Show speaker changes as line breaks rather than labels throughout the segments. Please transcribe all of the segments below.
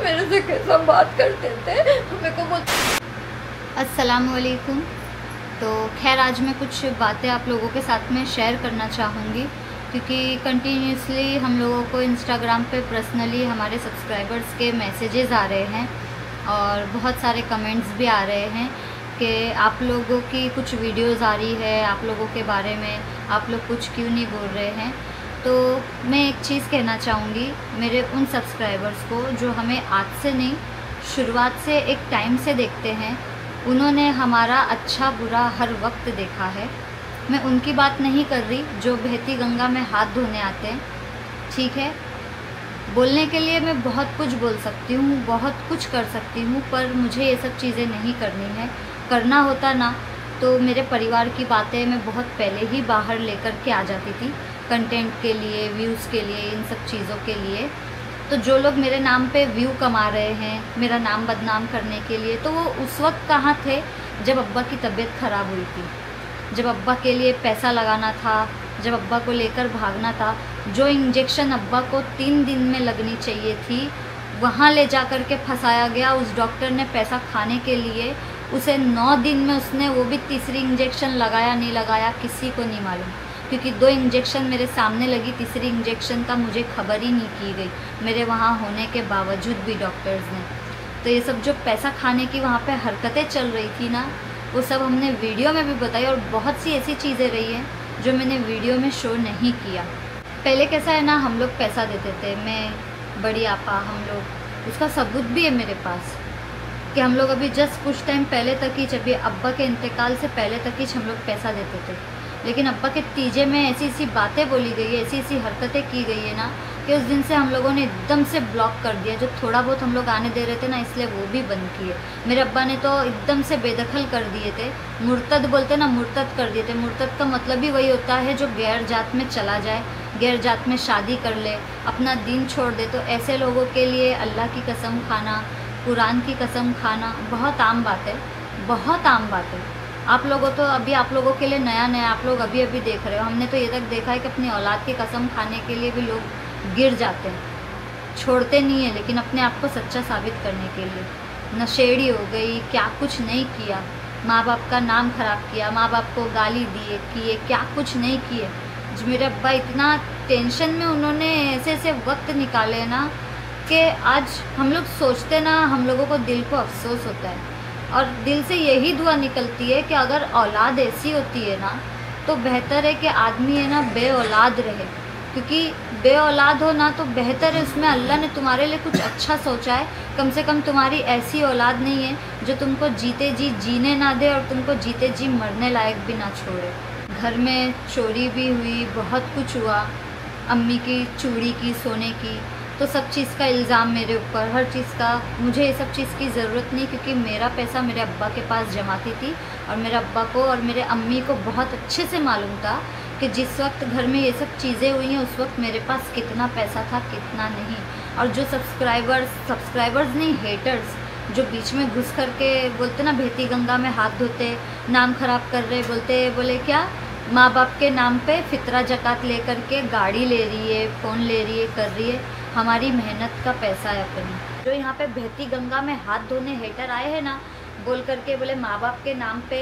मेरे से कैसा बात करते थे, मेरे को बोल।
अस्सलामुअलैकुम। तो खैर आज मैं कुछ बातें आप लोगों के साथ में शेयर करना चाहूँगी, क्योंकि कंटिन्यूसली हम लोगों को इंस्टाग्राम पे पर्सनली हमारे सब्सक्राइबर्स के मैसेजेस आ रहे हैं और बहुत सारे कमेंट्स भी आ रहे हैं कि आप लोगों की कुछ वीडियोस आ रही है, आप लोगों के बारे में आप लोग कुछ क्यों नहीं बोल रहे हैं। तो मैं एक चीज़ कहना चाहूँगी मेरे उन सब्सक्राइबर्स को जो हमें आज से नहीं, शुरुआत से एक टाइम से देखते हैं। उन्होंने हमारा अच्छा बुरा हर वक्त देखा है। मैं उनकी बात नहीं कर रही जो बहती गंगा में हाथ धोने आते हैं, ठीक है। बोलने के लिए मैं बहुत कुछ बोल सकती हूँ, बहुत कुछ कर सकती हूँ, पर मुझे ये सब चीज़ें नहीं करनी है। करना होता ना तो मेरे परिवार की बातें मैं बहुत पहले ही बाहर लेकर के आ जाती थी, कंटेंट के लिए, व्यूज़ के लिए, इन सब चीज़ों के लिए। तो जो लोग मेरे नाम पे व्यू कमा रहे हैं, मेरा नाम बदनाम करने के लिए, तो वो उस वक्त कहाँ थे जब अब्बा की तबीयत ख़राब हुई थी, जब अब्बा के लिए पैसा लगाना था, जब अब्बा को लेकर भागना था। जो इंजेक्शन अब्बा को 3 दिन में लगनी चाहिए थी, वहाँ ले जा कर के फंसाया गया। उस डॉक्टर ने पैसा खाने के लिए उसे 9 दिन में उसने वो भी तीसरी इंजेक्शन लगाया नहीं लगाया किसी को नहीं मालूम, क्योंकि 2 इंजेक्शन मेरे सामने लगी, तीसरी इंजेक्शन का मुझे खबर ही नहीं की गई मेरे वहाँ होने के बावजूद भी डॉक्टर्स ने। तो ये सब जो पैसा खाने की वहाँ पे हरकतें चल रही थी ना, वो सब हमने वीडियो में भी बताई और बहुत सी ऐसी चीज़ें रही हैं जो मैंने वीडियो में शो नहीं किया। पहले कैसा है ना, हम लोग पैसा देते थे, मैं, बड़ी आपा, हम लोग, उसका सबूत भी है मेरे पास कि हम लोग अभी जस्ट कुछ टाइम पहले तक ही, जब अब्बा के इंतकाल से पहले तक ही हम लोग पैसा देते थे। लेकिन अब्बा के तीजे में ऐसी ऐसी बातें बोली गई है, ऐसी ऐसी हरकतें की गई है ना, कि उस दिन से हम लोगों ने एकदम से ब्लॉक कर दिया। जो थोड़ा बहुत हम लोग आने दे रहे थे ना, इसलिए वो भी बंद किए। मेरे अब्बा ने तो एकदम से बेदखल कर दिए थे, मुर्तद बोलते ना, मुर्तद कर दिए थे। मुर्तद का मतलब ही वही होता है जो गैर जात में चला जाए, गैर जात में शादी कर ले, अपना दीन छोड़ दे। तो ऐसे लोगों के लिए अल्लाह की कसम खाना, कुरान की कसम खाना बहुत आम बात है, बहुत आम बात है। आप लोगों तो अभी, आप लोगों के लिए नया नया, आप लोग अभी अभी देख रहे हो। हमने तो ये तक देखा है कि अपनी औलाद की कसम खाने के लिए भी लोग गिर जाते हैं, छोड़ते नहीं है, लेकिन अपने आप को सच्चा साबित करने के लिए। नशेड़ी हो गई, क्या कुछ नहीं किया, माँ बाप का नाम ख़राब किया, माँ बाप को गाली दिए, किए, क्या कुछ नहीं किए। जो मेरे अब्बा इतना टेंशन में, उन्होंने ऐसे ऐसे वक्त निकाले ना कि आज हम लोग सोचते ना, हम लोगों को दिल को अफसोस होता है। और दिल से यही दुआ निकलती है कि अगर औलाद ऐसी होती है ना, तो बेहतर है कि आदमी है ना बे औलाद रहे, क्योंकि बे औलाद हो ना तो बेहतर है। उसमें अल्लाह ने तुम्हारे लिए कुछ अच्छा सोचा है। कम से कम तुम्हारी ऐसी औलाद नहीं है जो तुमको जीते जी जीने ना दे और तुमको जीते जी मरने लायक भी ना छोड़े। घर में चोरी भी हुई, बहुत कुछ हुआ, अम्मी की चूड़ी की, सोने की, तो सब चीज़ का इल्ज़ाम मेरे ऊपर, हर चीज़ का। मुझे ये सब चीज़ की ज़रूरत नहीं, क्योंकि मेरा पैसा मेरे अब्बा के पास जमाती थी और मेरे अब्बा को और मेरे अम्मी को बहुत अच्छे से मालूम था कि जिस वक्त घर में ये सब चीज़ें हुई हैं उस वक्त मेरे पास कितना पैसा था, कितना नहीं। और जो सब्सक्राइबर्स नहीं, हेटर्स, जो बीच में घुस करके बोलते ना बहती गंगा में हाथ धोते, नाम ख़राब कर रहे, बोले क्या, माँ बाप के नाम पे फितरा ज़कात ले करके गाड़ी ले रही है, फ़ोन ले रही है, कर रही है। हमारी मेहनत का पैसा है अपनी। जो यहाँ पे बहती गंगा में हाथ धोने हेटर आए हैं ना, बोल करके बोले माँ बाप के नाम पे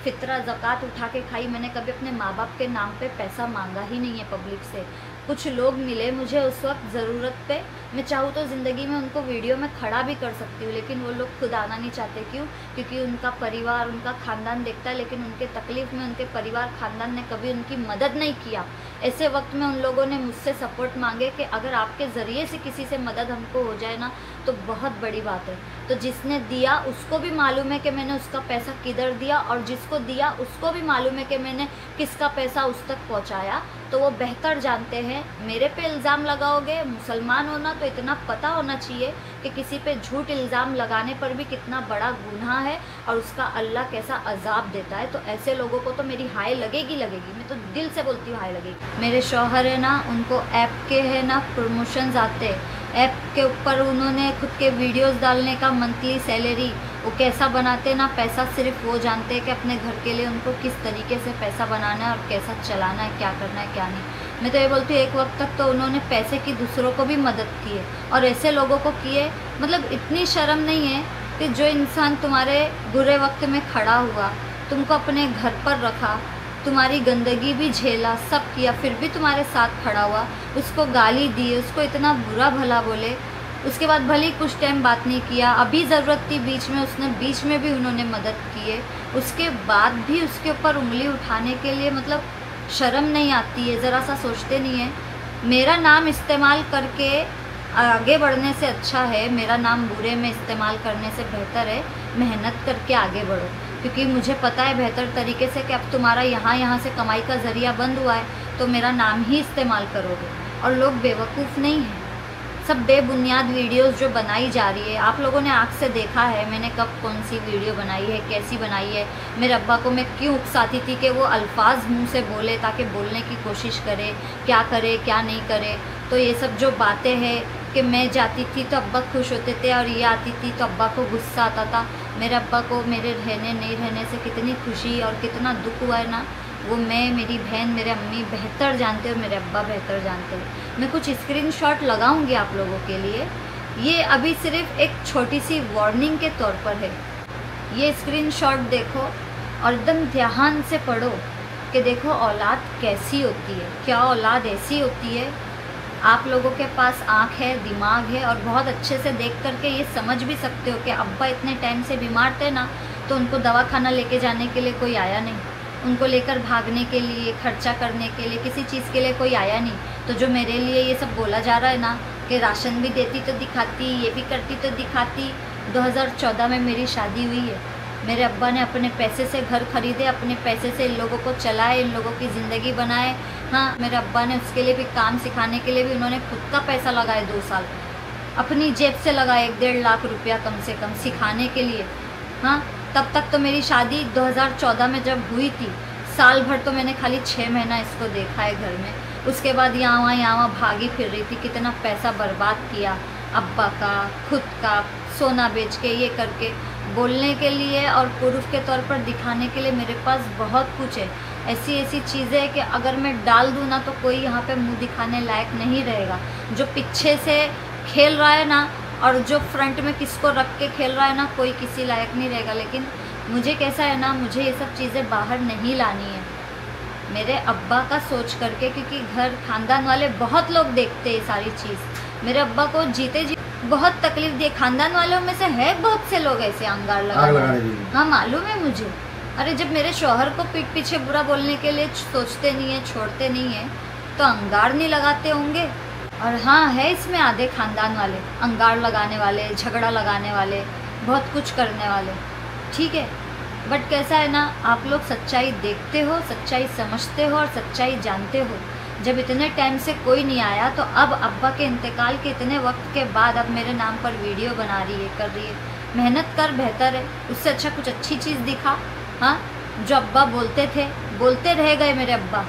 फितरा ज़कात उठा के खाई। मैंने कभी अपने माँ बाप के नाम पे पैसा मांगा ही नहीं है पब्लिक से। कुछ लोग मिले मुझे उस वक्त ज़रूरत पे, मैं चाहूँ तो ज़िंदगी में उनको वीडियो में खड़ा भी कर सकती हूँ, लेकिन वो लोग खुद आना नहीं चाहते। क्यों? क्योंकि उनका परिवार, उनका ख़ानदान देखता है, लेकिन उनके तकलीफ़ में उनके परिवार ख़ानदान ने कभी उनकी मदद नहीं किया। ऐसे वक्त में उन लोगों ने मुझसे सपोर्ट मांगे कि अगर आपके ज़रिए से किसी से मदद हमको हो जाए ना तो बहुत बड़ी बात है। तो जिसने दिया उसको भी मालूम है कि मैंने उसका पैसा किधर दिया, और जिसको दिया उसको भी मालूम है कि मैंने किसका पैसा उस तक पहुंचाया। तो वो बेहतर जानते हैं। मेरे पे इल्ज़ाम लगाओगे, मुसलमान होना तो इतना पता होना चाहिए कि किसी पे झूठ इल्ज़ाम लगाने पर भी कितना बड़ा गुनाह है और उसका अल्लाह कैसा अजाब देता है। तो ऐसे लोगों को तो मेरी हाय लगेगी, मैं तो दिल से बोलती हूँ हाय लगेगी। मेरे शौहर है ना, उनको ऐप के है ना प्रमोशंस आते, ऐप के ऊपर उन्होंने खुद के वीडियोस डालने का मंथली सैलरी वो कैसा बनाते ना, पैसा सिर्फ वो जानते हैं कि अपने घर के लिए उनको किस तरीके से पैसा बनाना है और कैसा चलाना है, क्या करना है क्या नहीं। मैं तो ये बोलती हूँ एक वक्त तक तो उन्होंने पैसे की दूसरों को भी मदद की है और ऐसे लोगों को किए, मतलब इतनी शर्म नहीं है कि जो इंसान तुम्हारे बुरे वक्त में खड़ा हुआ, तुमको अपने घर पर रखा, तुम्हारी गंदगी भी झेला, सब किया, फिर भी तुम्हारे साथ खड़ा हुआ, उसको गाली दी, उसको इतना बुरा भला बोले, उसके बाद भले ही कुछ टाइम बात नहीं किया, अभी ज़रूरत थी बीच में, उसने बीच में भी उन्होंने मदद की है, उसके बाद भी उसके ऊपर उंगली उठाने के लिए मतलब शर्म नहीं आती है, ज़रा सा सोचते नहीं है। मेरा नाम इस्तेमाल करके आगे बढ़ने से अच्छा है, मेरा नाम बुरे में इस्तेमाल करने से बेहतर है मेहनत करके आगे बढ़ो, क्योंकि मुझे पता है बेहतर तरीके से कि अब तुम्हारा यहाँ से कमाई का ज़रिया बंद हुआ है तो मेरा नाम ही इस्तेमाल करोगे। और लोग बेवकूफ़ नहीं हैं, सब बेबुनियाद वीडियोस जो बनाई जा रही है, आप लोगों ने आँख से देखा है मैंने कब कौन सी वीडियो बनाई है, कैसी बनाई है। मेरे अब्बा को मैं क्यों उकसाती थी कि वो अल्फाज मुंह से बोले ताकि बोलने की कोशिश करे क्या नहीं करे। तो ये सब जो बातें हैं कि मैं जाती थी तो अब्बा खुश होते थे और ये आती थी तो अब्बा को गुस्सा आता था। मेरे अब्बा को मेरे रहने नहीं रहने से कितनी खुशी और कितना दुख हुआ है ना, वो मैं, मेरी बहन, मेरे अम्मी बेहतर जानते हैं और मेरे अब्बा बेहतर जानते हैं। मैं कुछ स्क्रीनशॉट लगाऊंगी आप लोगों के लिए, ये अभी सिर्फ एक छोटी सी वार्निंग के तौर पर है। ये स्क्रीनशॉट देखो और एकदम ध्यान से पढ़ो कि देखो औलाद कैसी होती है, क्या औलाद ऐसी होती है। आप लोगों के पास आँख है, दिमाग है और बहुत अच्छे से देख करके ये समझ भी सकते हो कि अब्बा इतने टाइम से बीमार थे ना, तो उनको दवाखाना लेके जाने के लिए कोई आया नहीं, उनको लेकर भागने के लिए, खर्चा करने के लिए, किसी चीज़ के लिए कोई आया नहीं। तो जो मेरे लिए ये सब बोला जा रहा है ना कि राशन भी देती तो दिखाती, ये भी करती तो दिखाती। 2014 में मेरी शादी हुई है, मेरे अब्बा ने अपने पैसे से घर खरीदे, अपने पैसे से इन लोगों को चलाए, इन लोगों की ज़िंदगी बनाए। हाँ, मेरे अब्बा ने उसके लिए भी, काम सिखाने के लिए भी उन्होंने खुद का पैसा लगाया, 2 साल अपनी जेब से लगाया, 1-1.5 लाख रुपया कम से कम सिखाने के लिए। हाँ, तब तक तो मेरी शादी 2014 में जब हुई थी, साल भर तो मैंने खाली 6 महीना इसको देखा है घर में। उसके बाद यहाँ वहाँ भागी फिर रही थी, कितना पैसा बर्बाद किया अब्बा का, खुद का, सोना बेच के, ये करके। बोलने के लिए और प्रूफ के तौर पर दिखाने के लिए मेरे पास बहुत कुछ है। ऐसी चीज़ें है कि अगर मैं डाल दूँ ना तो कोई यहाँ पे मुंह दिखाने लायक नहीं रहेगा। जो पीछे से खेल रहा है ना और जो फ्रंट में किसको रख के खेल रहा है ना, कोई किसी लायक नहीं रहेगा। लेकिन मुझे कैसा है ना, मुझे ये सब चीज़ें बाहर नहीं लानी है मेरे अब्बा का सोच करके, क्योंकि घर खानदान वाले बहुत लोग देखते हैं ये सारी चीज़। मेरे अब्बा को जीते जी बहुत तकलीफ दी, खानदान वालों में से है बहुत से लोग ऐसे अंगार लगा। हाँ मालूम है मुझे। अरे जब मेरे शौहर को पीठ पीछे बुरा बोलने के लिए सोचते नहीं है, छोड़ते नहीं है, तो अंगार नहीं लगाते होंगे। और हाँ, है इसमें आधे खानदान वाले अंगार लगाने वाले, झगड़ा लगाने वाले, बहुत कुछ करने वाले, ठीक है। बट कैसा है ना, आप लोग सच्चाई देखते हो, सच्चाई समझते हो और सच्चाई जानते हो। जब इतने टाइम से कोई नहीं आया तो अब अब्बा के इंतकाल के इतने वक्त के बाद अब मेरे नाम पर वीडियो बना रही है, कर रही है। मेहनत कर, बेहतर है, उससे अच्छा कुछ अच्छी चीज़ दिखा। हाँ, जो अब्बा बोलते थे, बोलते रह गए मेरे अब्बा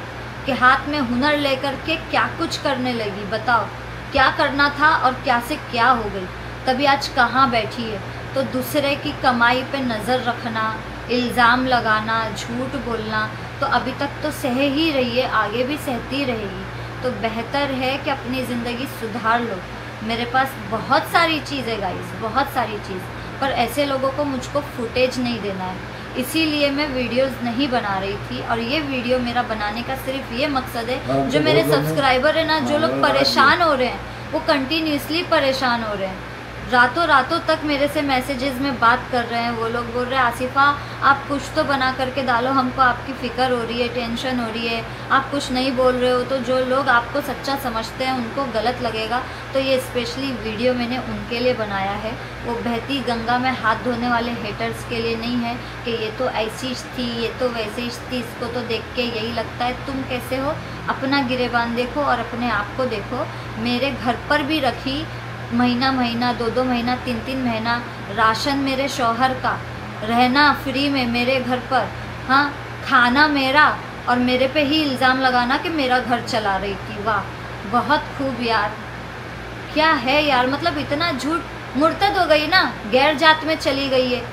के हाथ में हुनर लेकर के क्या कुछ करने लगी। बताओ क्या करना था और क्या से क्या हो गई, तभी आज कहाँ बैठी है। तो दूसरे की कमाई पे नज़र रखना, इल्ज़ाम लगाना, झूठ बोलना, तो अभी तक तो सह ही रही है, आगे भी सहती रहेगी। तो बेहतर है कि अपनी ज़िंदगी सुधार लो। मेरे पास बहुत सारी चीज़ है गाइस, बहुत सारी चीज़, पर ऐसे लोगों को मुझको फुटेज नहीं देना है, इसीलिए मैं वीडियोस नहीं बना रही थी। और ये वीडियो मेरा बनाने का सिर्फ ये मकसद है, जो मेरे सब्सक्राइबर है ना, जो लोग परेशान हो रहे हैं, वो कंटिन्यूसली परेशान हो रहे हैं, रातों तक मेरे से मैसेजेस में बात कर रहे हैं। वो लोग बोल रहे हैं आसिफा आप कुछ तो बना करके डालो, हमको आपकी फ़िक्र हो रही है, टेंशन हो रही है, आप कुछ नहीं बोल रहे हो। तो जो लोग आपको सच्चा समझते हैं उनको गलत लगेगा। तो ये स्पेशली वीडियो मैंने उनके लिए बनाया है, वो बहती गंगा में हाथ धोने वाले हेटर्स के लिए नहीं है कि ये तो ऐसी थी, ये तो वैसी थी, इसको तो देख के यही लगता है। तुम कैसे हो, अपना गिरेबान देखो और अपने आप को देखो। मेरे घर पर भी रखी महीना 2-2 महीना 3-3 महीना राशन मेरे शौहर का, रहना फ्री में मेरे घर पर, हाँ, खाना मेरा, और मेरे पे ही इल्ज़ाम लगाना कि मेरा घर चला रही थी। वाह, बहुत खूब यार, क्या है यार, मतलब इतना झूठ। मुर्तद हो गई ना, गैर जात में चली गई है,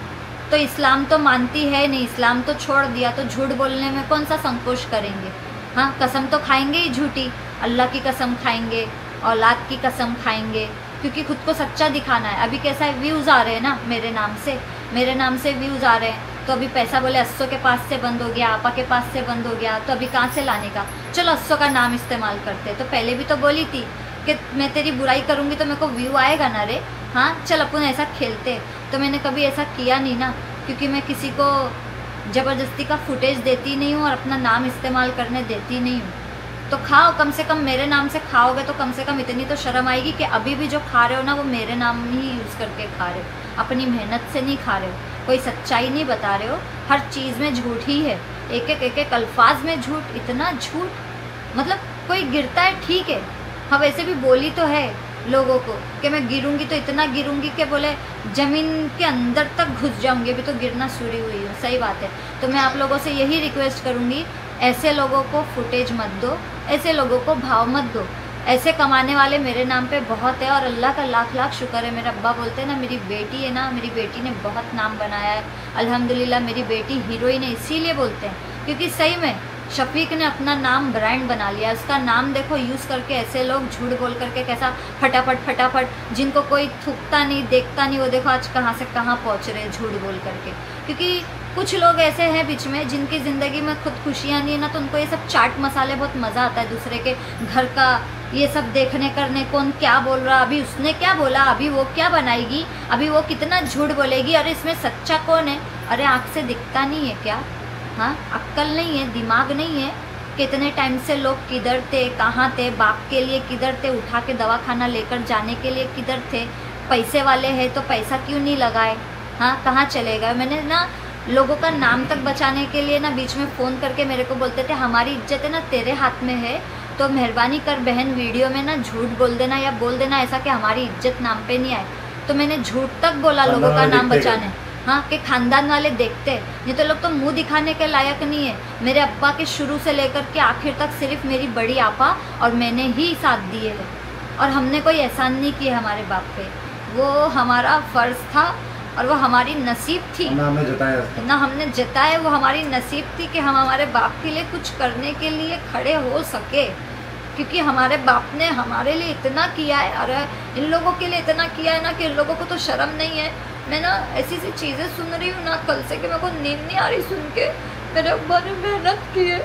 तो इस्लाम तो मानती है नहीं, इस्लाम तो छोड़ दिया, तो झूठ बोलने में कौन सा संकोच करेंगे। हाँ, कसम तो खाएंगे ही झूठी, अल्लाह की कसम खाएंगे, औलाद की कसम खाएंगे, क्योंकि खुद को सच्चा दिखाना है। अभी कैसा है, व्यूज़ आ रहे हैं ना मेरे नाम से व्यूज़ आ रहे हैं, तो अभी पैसा बोले अस्सो के पास से बंद हो गया, आपा के पास से बंद हो गया, तो अभी कहाँ से लाने का। चलो अस्सो का नाम इस्तेमाल करते। तो पहले भी तो बोली थी कि मैं तेरी बुराई करूँगी तो मेरे को व्यू आएगा ना रे। हाँ, चल अपन ऐसा खेलते। तो मैंने कभी ऐसा किया नहीं ना, क्योंकि मैं किसी को ज़बरदस्ती का फुटेज देती नहीं हूँ और अपना नाम इस्तेमाल करने देती नहीं हूँ। तो खाओ, कम से कम मेरे नाम से खाओगे तो कम से कम इतनी तो शर्म आएगी कि अभी भी जो खा रहे हो ना वो मेरे नाम ही यूज़ करके खा रहे हो, अपनी मेहनत से नहीं खा रहे हो, कोई सच्चाई नहीं बता रहे हो, हर चीज़ में झूठ ही है, एक एक अल्फाज में झूठ, इतना झूठ। मतलब कोई गिरता है ठीक है, हाँ वैसे भी बोली तो है लोगों को कि मैं गिरूंगी तो इतना गिरूंगी कि बोले ज़मीन के अंदर तक घुस जाऊंगी, अभी तो गिरना शुरू हुई हूँ। सही बात है। तो मैं आप लोगों से यही रिक्वेस्ट करूँगी, ऐसे लोगों को फुटेज मत दो, ऐसे लोगों को भाव मत दो। ऐसे कमाने वाले मेरे नाम पे बहुत है और अल्लाह का लाख लाख शुक्र है। मेरे अब्बा बोलते हैं ना, मेरी बेटी है ना, मेरी बेटी ने बहुत नाम बनाया है अल्हम्दुलिल्लाह, मेरी बेटी हीरोइन है, इसीलिए बोलते हैं, क्योंकि सही में शफीक ने अपना नाम ब्रांड बना लिया। उसका नाम देखो यूज़ करके ऐसे लोग झूठ बोल करके कैसा फटाफट जिनको कोई थूकता नहीं देखता नहीं, वो देखो आज कहाँ से कहाँ पहुँच रहे झूठ बोल करके। क्योंकि कुछ लोग ऐसे हैं बीच में जिनकी ज़िंदगी में खुद खुशियाँ नहीं है ना, तो उनको ये सब चाट मसाले बहुत मज़ा आता है, दूसरे के घर का ये सब देखने करने, कौन क्या बोल रहा, अभी उसने क्या बोला, अभी वो क्या बनाएगी, अभी वो कितना झूठ बोलेगी, अरे इसमें सच्चा कौन है। अरे आँख से दिखता नहीं है क्या? हाँ, अक्ल नहीं है, दिमाग नहीं है। कितने टाइम से लोग किधर थे, कहाँ थे, बाप के लिए किधर थे, उठा के दवाखाना लेकर जाने के लिए किधर थे, पैसे वाले हैं तो पैसा क्यों नहीं लगाए। हाँ, कहाँ चले गए। मैंने ना लोगों का नाम तक बचाने के लिए ना बीच में फ़ोन करके मेरे को बोलते थे हमारी इज्जत है ना तेरे हाथ में है, तो मेहरबानी कर बहन वीडियो में ना झूठ बोल देना या बोल देना ऐसा कि हमारी इज्जत नाम पे नहीं आए। तो मैंने झूठ तक बोला लोगों का नाम बचाने, हाँ, कि खानदान वाले देखते, नहीं तो लोग तो मुंह दिखाने के लायक नहीं है। मेरे अब्बा के शुरू से लेकर के आखिर तक सिर्फ मेरी बड़ी आपा और मैंने ही साथ दिए है, और हमने कोई एहसान नहीं किया हमारे बाप पे। वो हमारा फ़र्ज़ था और वो हमारी नसीब थी ना, हमने जताया, वो हमारी नसीब थी कि हम हमारे बाप के लिए कुछ करने के लिए खड़े हो सके, क्योंकि हमारे बाप ने हमारे लिए इतना किया है। और इन लोगों के लिए इतना किया है ना कि इन लोगों को तो शर्म नहीं है। मैं ना ऐसी चीज़ें सुन रही हूँ ना कल से कि मेरे को नींद नहीं आ रही सुन के। मेरे अब्बा ने मेहनत की है,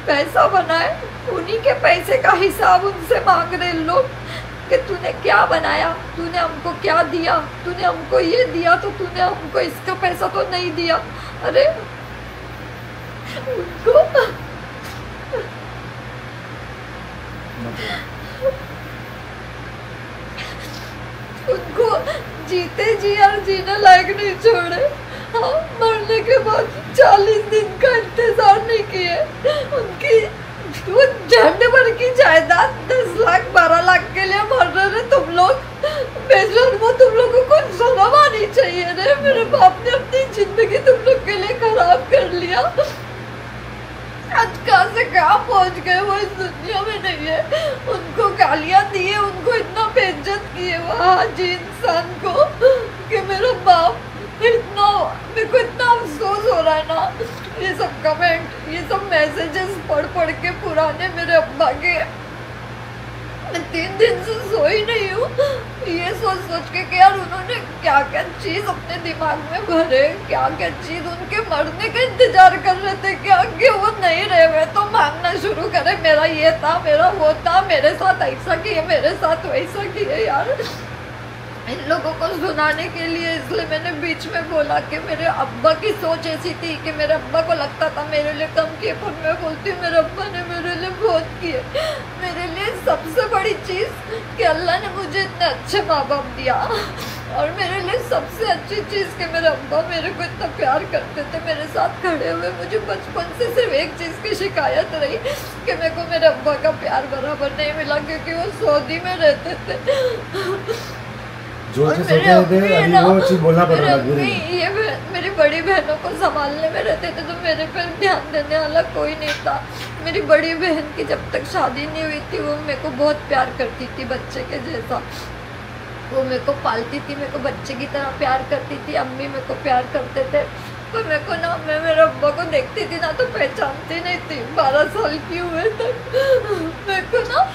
पैसा बनाए, उन्हीं के पैसे का हिसाब उनसे मांग रहे लोग कि तूने क्या बनाया, तूने हमको क्या दिया, तूने हमको ये दिया तो तूने हमको इसका पैसा तो नहीं दिया। अरे उनको जीते जी और जीने लायक नहीं छोड़े। हाँ, मरने के बाद 40 दिन का इंतजार नहीं किए। उनकी वो झंडे भर की जायदाद 10 लाख 12 लाख के लिए मर रहे तुम लोग। बेजार, वो तुम लोगों को शर्म आनी चाहिए रे। मेरे बाप ने अपनी जिंदगी तुम लोग के लिए खराब कर लिया। आज कहाँ से कहाँ पहुँच गए वो इस दुनिया में नहीं है। उनको गालियाँ दी है, उनको इतना बेइज्जत किए वहाँ जी इंसान को कि मेरा बाप इतना, मेरे को इतना अफसोस हो रहा है ना, ये सब कमेंट, ये सब मैसेजेस पढ़ के पुराने मेरे अब्बा के। मैं 3 दिन से सोई नहीं हूँ, ये सोच के कि यार उन्होंने क्या क्या चीज़ अपने दिमाग में भरे, क्या क्या चीज़ उनके मरने का इंतजार कर रहे थे कि आगे वो नहीं रहे हुए तो मांगना शुरू करे, मेरा ये था, मेरा वो था, मेरे साथ ऐसा किए, मेरे साथ वैसा किए। यार इन लोगों को सुनाने के लिए इसलिए मैंने बीच में बोला कि मेरे अब्बा की सोच ऐसी थी कि मेरे अब्बा को लगता था मेरे लिए कम किए, पर मैं बोलती हूँ मेरे अब्बा ने मेरे लिए बहुत किए। मेरे लिए सबसे बड़ी चीज़ कि अल्लाह ने मुझे इतने अच्छे माँ बाप दिया, और मेरे लिए सबसे अच्छी चीज़ कि मेरे अब्बा मेरे को इतना प्यार करते थे, मेरे साथ खड़े हुए। मुझे बचपन से सिर्फ एक चीज़ की शिकायत रही कि मेरे को मेरे अब्बा का प्यार बराबर नहीं मिला, क्योंकि वो सऊदी में रहते थे।
जो मेरे वो चीज़ बोलना पड़ रहा है।
ये मेरी बड़ी बहनों को संभालने में रहते थे तो मेरे पर ध्यान देने वाला कोई नहीं था। मेरी बड़ी बहन की जब तक शादी नहीं हुई थी वो मेरे को बहुत प्यार करती थी, बच्चे के जैसा। वो मेरे को पालती थी, मेरे को बच्चे की तरह प्यार करती थी, अम्मी मेरे को प्यार करते थे। पर मेरे को ना, मैं मेरे अब्बा को देखती थी ना तो पहचानती नहीं थी। 12 साल की हुए तक मेरे को ना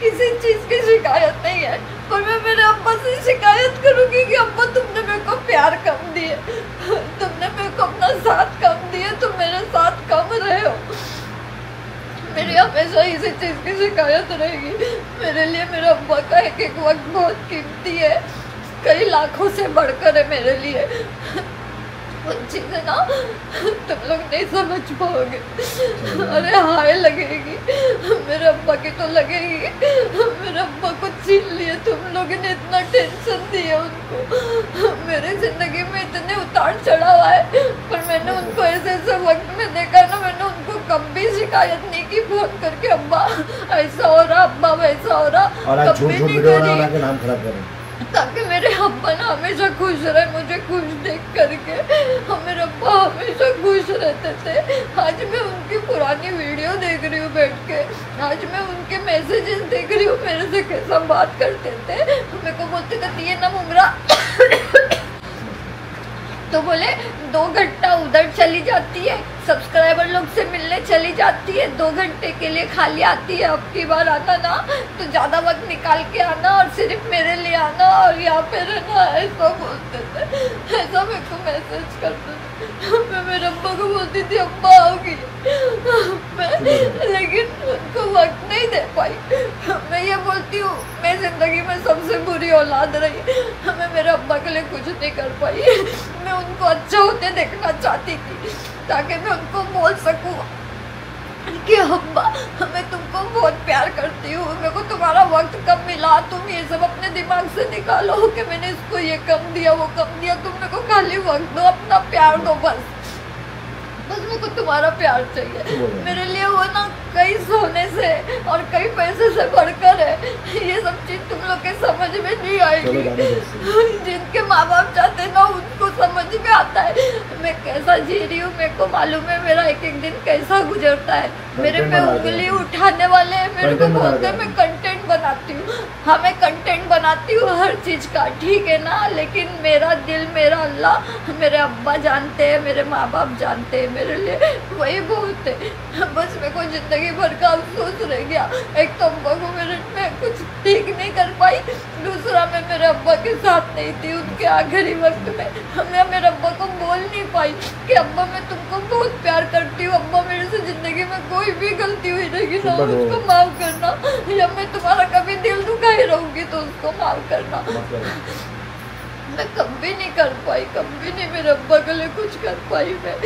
किसी चीज़ की शिकायत नहीं है, पर मैं मेरे अब्बा से शिकायत करूँगी कि अब्बा तुमने मेरे को प्यार कम दिए, तुमने मेरे को अपना साथ कम दिए, तुम मेरे साथ कम रहे हो। मेरी हमेशा इसी चीज़ की शिकायत रहेगी। मेरे लिए मेरे अब्बा का एक एक वक्त बहुत कीमती है, कई लाखों से बढ़कर है मेरे लिए। वो चीज़ें ना तुम लोग नहीं समझ पाओगे। अरे हाय लगेगी, मेरे अब्बा की तो लगेगी। मेरे अब्बा को छीन लिए तुम लोगों ने, इतना टेंशन दिया उनको। मेरे ज़िंदगी में इतने उतार चढ़ाव आए, पर मैंने उनको ऐसे ऐसे वक्त में देखा ना, मैंने उनको कभी शिकायत नहीं की फोन करके अब्बा ऐसा हो रहा, अब्बा वैसा हो रहा, कभी नहीं करी,
नाम खराब करें,
ताकि मेरे अब्बा ना हमेशा खुश रहे, मुझे खुश देख करके। मेरे अब्बा हमेशा खुश रहते थे। आज मैं उनकी पुरानी वीडियो देख रही हूँ बैठ के, आज मैं उनके मैसेजेस देख रही हूँ, मेरे से कैसा बात करते थे। मेरे को बोलते थे ये ना मुमरा तो बोले 2 घंटा उधर चली जाती है, सब्सक्राइबर लोग से मिलने चली जाती है, 2 घंटे के लिए खाली आती है। अब की बार आना ना तो ज़्यादा वक्त निकाल के आना और सिर्फ मेरे लिए आना और यहाँ पे रहना, ऐसा बोलते थे, ऐसा मेरे को मैसेज करते थे। मैं मेरे अब्बा को बोलती थी अब्बा आओगी, लेकिन उनको वक्त नहीं दे पाई। मैं ये बोलती हूँ मैं ज़िंदगी में सबसे बुरी औलाद रही, मैं मेरे अब्बा के लिए कुछ नहीं कर पाई। मैं उनको अच्छा होते देखना चाहती थी ताकि मैं उनको बोल सकूँ कि अब्बा मैं तुमको बहुत प्यार करती हूँ, मेरे को तुम्हारा वक्त कम मिला, तुम ये सब अपने दिमाग से निकालो कि मैंने इसको ये कम दिया वो कम दिया, तुम मेरे को खाली वक्त दो, अपना प्यार दो, बस मेरे को तुम्हारा प्यार चाहिए। मेरे लिए वो ना कई सोने से और कई पैसे से बढ़कर है। ये सब चीज़ तुम लोग के समझ में नहीं आएगी। जिनके माँ बाप चाहते ना उनको समझ में आता है मैं कैसा जी रही हूँ। मेरे को मालूम है मेरा एक एक दिन कैसा गुजरता है। मेरे पे उंगली उठाने वाले मेरे को बोलते हैं मैं कंटेंट बनाती हूँ। हाँ मैं कंटेंट बनाती हूँ हर चीज़ का, ठीक है ना, लेकिन मेरा दिल मेरा अल्लाह मेरे अब्बा जानते हैं, मेरे माँ बाप जानते हैं, मेरे लिए वही बहुत है। बस मेरे को ज़िंदगी भर का अफसोस रह गया। एक तो अब्बा को मैं कुछ ठीक नहीं कर पाई, दूसरा मैं मेरे अब्बा के साथ नहीं थी उनके आखिरी वक्त में। मैं मेरे अब्बा को बोल नहीं पाई कि अब्बा मैं तुमको बहुत प्यार करती हूँ, अब्बा मेरे से ज़िंदगी में कोई भी गलती हुई रहेगी ना उसको माफ़ करना, या मैं तुम्हारा कभी दिल दुखाई रहूँगी तो उसको माफ़ करना। मैं कभी नहीं कर पाई, कभी नहीं मेरे अब्बा के लिए कुछ कर पाई। मैं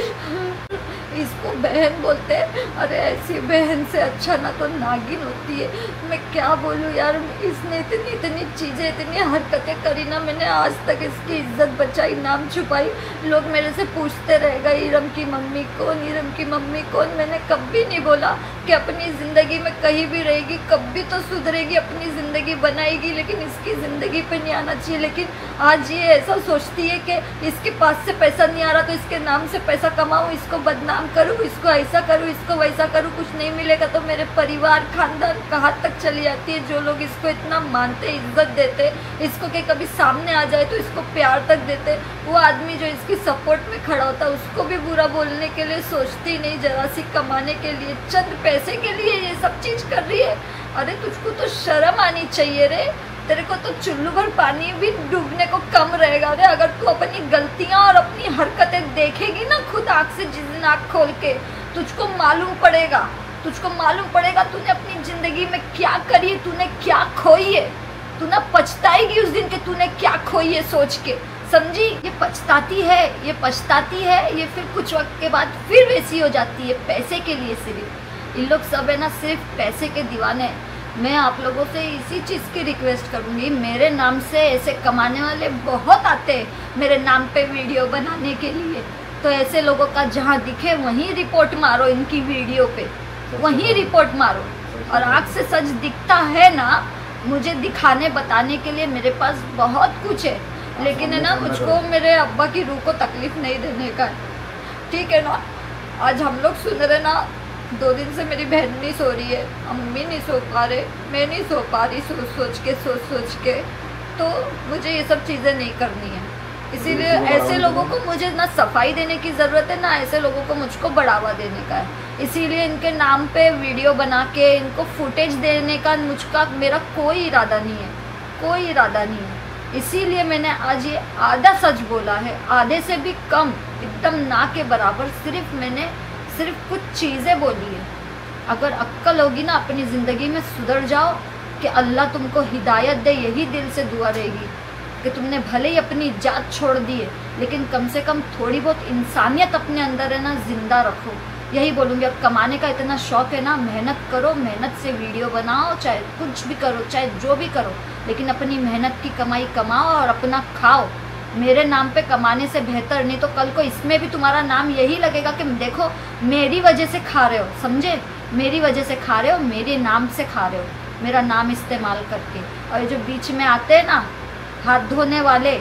इसको बहन बोलते हैं, अरे ऐसी बहन से अच्छा ना तो नागिन होती है। मैं क्या बोलूँ यार, इसने इतनी चीज़ें इतनी हरकतें करी ना, मैंने आज तक इसकी इज्जत बचाई, नाम छुपाई। लोग मेरे से पूछते रह गए ईरम की मम्मी कौन, ईरम की मम्मी कौन। मैंने कभी नहीं बोला कि अपनी ज़िंदगी में कहीं भी रहेगी, कभी तो सुधरेगी, अपनी ज़िंदगी बनाएगी, लेकिन इसकी ज़िंदगी पे नहीं आना चाहिए। लेकिन आज ये ऐसा सोचती है कि इसके पास से पैसा नहीं आ रहा तो इसके नाम से पैसा कमाऊँ, इसको बदनाम करूँ, इसको ऐसा करूँ, इसको वैसा करूँ, कुछ नहीं मिलेगा तो मेरे परिवार खानदान कहाँ तक चली जाती है। जो लोग इसको इतना मानते इज्जत देते, इसको कि कभी सामने आ जाए तो इसको प्यार तक देते, वो आदमी जो इसकी सपोर्ट में खड़ा होता है उसको भी बुरा बोलने के लिए सोचती नहीं, जरा सी कमाने के लिए, चंद पैसे के लिए ये सब चीज़ कर रही है। अरे तुझको तो शर्म आनी चाहिए रे, तेरे को तो चुल्लू भर पानी भी डूबने को कम रहेगा रे अगर तू अपनी गलतियां और अपनी हरकतें देखेगी ना खुद आँख से, जिस दिन आँख खोल के तुझको मालूम पड़ेगा तूने अपनी ज़िंदगी में क्या करी है, तूने क्या खोई है। तू ना पछताएगी उस दिन कि तूने क्या खोई है सोच के, समझी। ये पछताती है, ये फिर कुछ वक्त के बाद फिर वैसी हो जाती है पैसे के लिए। सिर्फ इन लोग सब है ना सिर्फ पैसे के दीवाने हैं। मैं आप लोगों से इसी चीज़ की रिक्वेस्ट करूँगी, मेरे नाम से ऐसे कमाने वाले बहुत आते हैं मेरे नाम पे वीडियो बनाने के लिए, तो ऐसे लोगों का जहाँ दिखे वहीं रिपोर्ट मारो, इनकी वीडियो पे वहीं रिपोर्ट मारो। और आँख से सच दिखता है ना, मुझे दिखाने बताने के लिए मेरे पास बहुत कुछ है, लेकिन है ना मुझको मेरे अब्बा की रूह को तकलीफ़ नहीं देने का है, ठीक है ना। आज हम लोग सुन रहे ना, 2 दिन से मेरी बहन नहीं सो रही है, अम्मी नहीं सो पा रहे, मैं नहीं सो पा रही, सोच सोच के तो मुझे ये सब चीज़ें नहीं करनी है। इसीलिए ऐसे लोगों को मुझे ना सफाई देने की ज़रूरत है, ना ऐसे लोगों को मुझको बढ़ावा देने का है। इसीलिए इनके नाम पे वीडियो बना के इनको फुटेज देने का मेरा कोई इरादा नहीं है, कोई इरादा नहीं है। इसीलिए मैंने आज ये आधा सच बोला है, आधे से भी कम, एकदम ना के बराबर। मैंने सिर्फ कुछ चीज़ें बोली है। अगर अक्ल होगी ना, अपनी ज़िंदगी में सुधर जाओ कि अल्लाह तुमको हिदायत दे, यही दिल से दुआ रहेगी कि तुमने भले ही अपनी जात छोड़ दी है, लेकिन कम से कम थोड़ी बहुत इंसानियत अपने अंदर है ना, जिंदा रखो। यही बोलूँगी। अब कमाने का इतना शौक है ना, मेहनत करो, मेहनत से वीडियो बनाओ, चाहे कुछ भी करो, चाहे जो भी करो, लेकिन अपनी मेहनत की कमाई कमाओ और अपना खाओ। मेरे नाम पे कमाने से बेहतर, नहीं तो कल को इसमें भी तुम्हारा नाम यही लगेगा कि देखो मेरी वजह से खा रहे हो, समझे, मेरी वजह से खा रहे हो, मेरे नाम से खा रहे हो, मेरा नाम इस्तेमाल करके। और जो बीच में आते हैं ना हाथ धोने वाले,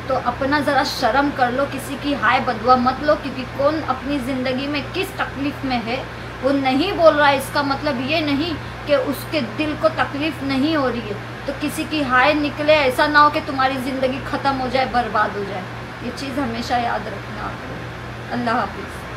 तो अपना ज़रा शर्म कर लो, किसी की हाय बदुआ मत लो, क्योंकि कौन अपनी ज़िंदगी में किस तकलीफ़ में है वो नहीं बोल रहा है। इसका मतलब ये नहीं कि उसके दिल को तकलीफ़ नहीं हो रही है, तो किसी की हाय निकले, ऐसा ना हो कि तुम्हारी ज़िंदगी ख़त्म हो जाए, बर्बाद हो जाए। ये चीज़ हमेशा याद रखना। अल्लाह हाफिज़।